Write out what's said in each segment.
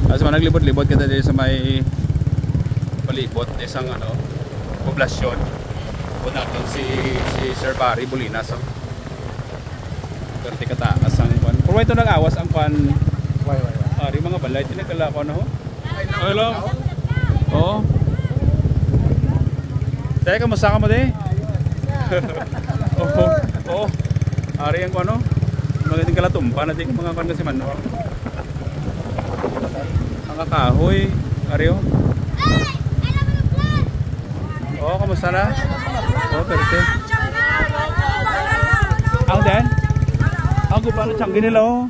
Kasi naglibot-libot kita dito sa may palibot isang ano, poblasyon. Punta doon si Sir Barry Bulinas. So. Pero di kataas ang kwan. Pero ito nag-awas ang kwan. Ari mga balay, tinagkala ko na ho. Hello. Oo. Teka, kamusta ka mo de? Oo. Ari ang kwan no. Magandang kalatumpa na di ka mga kwan kasi man. Ang kakahoy. Ari ho. Oo, kamusta na? Oo, perfect. Ang den? Ang guba ng tiyanggi nila oh.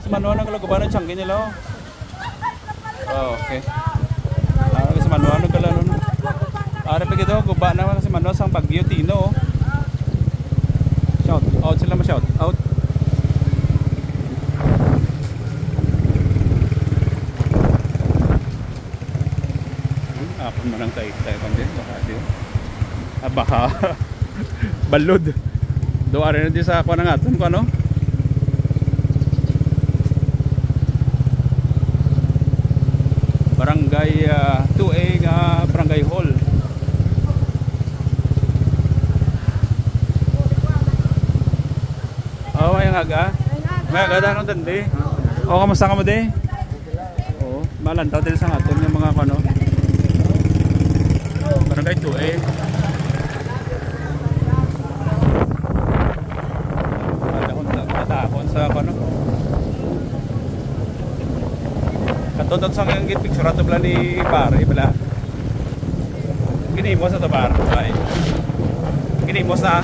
Sa manuan ang guba ng tiyanggi nila oh. Oh, okay. Sa manuan ang kalano no. Ara pa gito, guba na sa manuan sang Bagyo Tino oh. Shout out sila ma-shout out. Apon man ang tayo kan din baka di. Baka balod. Do ari na di sa kuan nga aton ko ano. Barangay 2A nga Barangay Hall. Oh, ay nga. May gada nang dandi. Oh, kamusta ka mo de? Oh, malantaw din sa aton yung mga ano. Barangay 2A. Natakon sa ano. Katotod sa ang picture ato bala ni Pare bala. Gini mo sa tabar. Gini mo sa